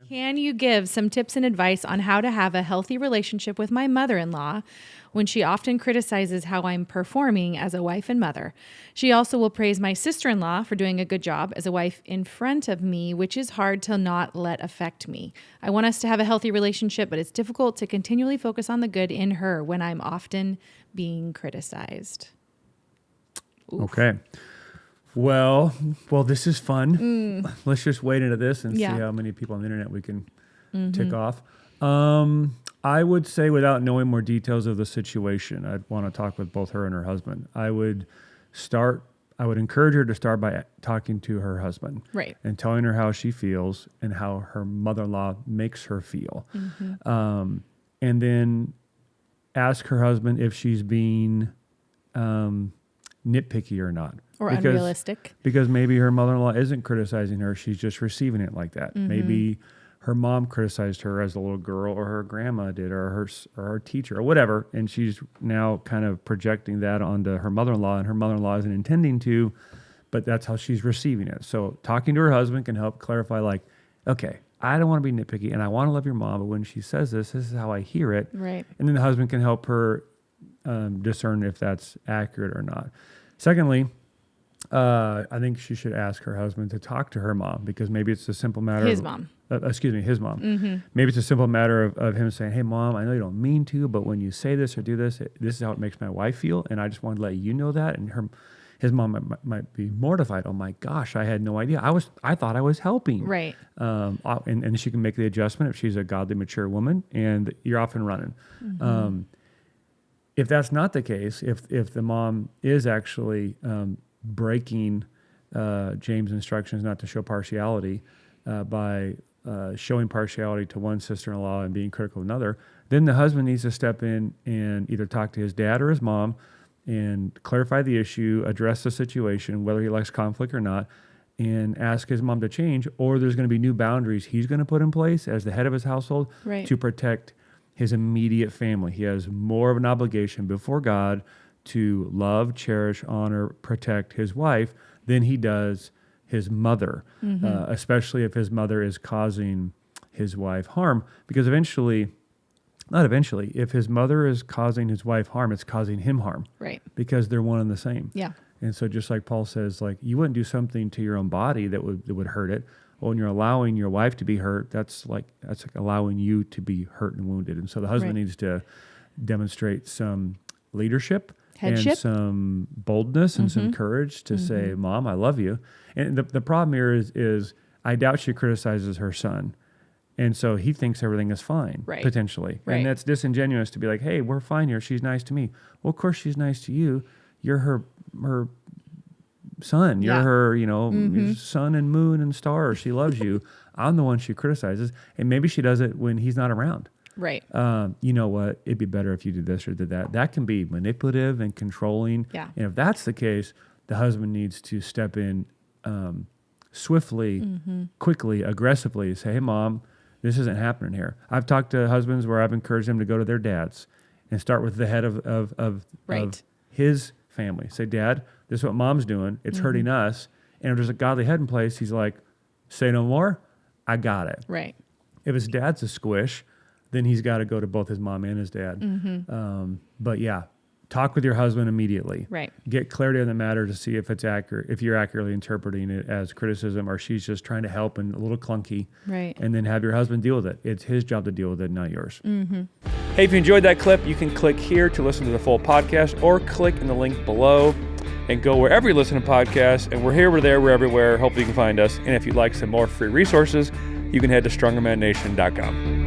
Can you give some tips and advice on how to have a healthy relationship with my mother-in-law when she often criticizes how I'm performing as a wife and mother? She also will praise my sister-in-law for doing a good job as a wife in front of me, which is hard to not let affect me. I want us to have a healthy relationship, but it's difficult to continually focus on the good in her when I'm often being criticized. Oof. Okay. Well, this is fun. Let's just wade into this and see how many people on the internet we can tick off. I would say, without knowing more details of the situation, I'd want to talk with both her and her husband. I would encourage her to start by talking to her husband. Right. And telling her how she feels and how her mother-in-law makes her feel. And then ask her husband if she's being nitpicky or not. Or unrealistic. Because maybe her mother-in-law isn't criticizing her. She's just receiving it like that. Maybe her mom criticized her as a little girl, or her grandma did, or her teacher, or whatever. And she's now kind of projecting that onto her mother-in-law, and her mother-in-law isn't intending to, but that's how she's receiving it. So talking to her husband can help clarify, like, okay, I don't want to be nitpicky, and I want to love your mom, but when she says this is how I hear it. Right. And then the husband can help her discern if that's accurate or not. Secondly, I think she should ask her husband to talk to her mom, because maybe it's a simple matter His of... mom. his mom. Maybe it's a simple matter of him saying, hey, Mom, I know you don't mean to, but when you say this or do this, this is how it makes my wife feel, and I just want to let you know that. And his mom might be mortified. Oh, my gosh, I had no idea. I thought I was helping. Right. And she can make the adjustment if she's a godly, mature woman, and you're off and running. If that's not the case, if the mom is actually breaking James' instructions not to show partiality by showing partiality to one sister-in-law and being critical of another, then the husband needs to step in and either talk to his dad or his mom and clarify the issue, address the situation, whether he likes conflict or not, and ask his mom to change, or there's going to be new boundaries he's going to put in place as the head of his household to protect his immediate family. He has more of an obligation before God to love, cherish, honor, protect his wife than he does his mother, especially if his mother is causing his wife harm. Because if his mother is causing his wife harm, it's causing him harm. Right. Because they're one and the same. Yeah. And so just like Paul says, like, you wouldn't do something to your own body that would hurt it. Well, when you're allowing your wife to be hurt, that's like allowing you to be hurt and wounded. And so the husband needs to demonstrate some leadership, headship, and some boldness and some courage to say, Mom, I love you. And the problem here is I doubt she criticizes her son. And so he thinks everything is fine, potentially. Right. And that's disingenuous to be like, hey, we're fine here. She's nice to me. Well, of course she's nice to you. You're her son. You're her, sun and moon and star. She loves you. I'm the one she criticizes. And maybe she does it when he's not around. Right. You know what? It'd be better if you did this or did that. That can be manipulative and controlling. Yeah. And if that's the case, the husband needs to step in swiftly, quickly, aggressively, say, hey, Mom, this isn't happening here. I've talked to husbands where I've encouraged them to go to their dads and start with the head of his family. Say, Dad, this is what Mom's doing. It's hurting us. And if there's a godly head in place, he's like, say no more. I got it. Right. If his dad's a squish, then he's got to go to both his mom and his dad. But yeah, talk with your husband immediately. Right. Get clarity on the matter to see if it's accurate, if you're accurately interpreting it as criticism, or she's just trying to help and a little clunky. Right. And then have your husband deal with it. It's his job to deal with it, not yours. Hey, if you enjoyed that clip, you can click here to listen to the full podcast, or click in the link below and go wherever you listen to podcasts. And we're here, we're there, we're everywhere. Hopefully you can find us. And if you'd like some more free resources, you can head to StrongerManNation.com.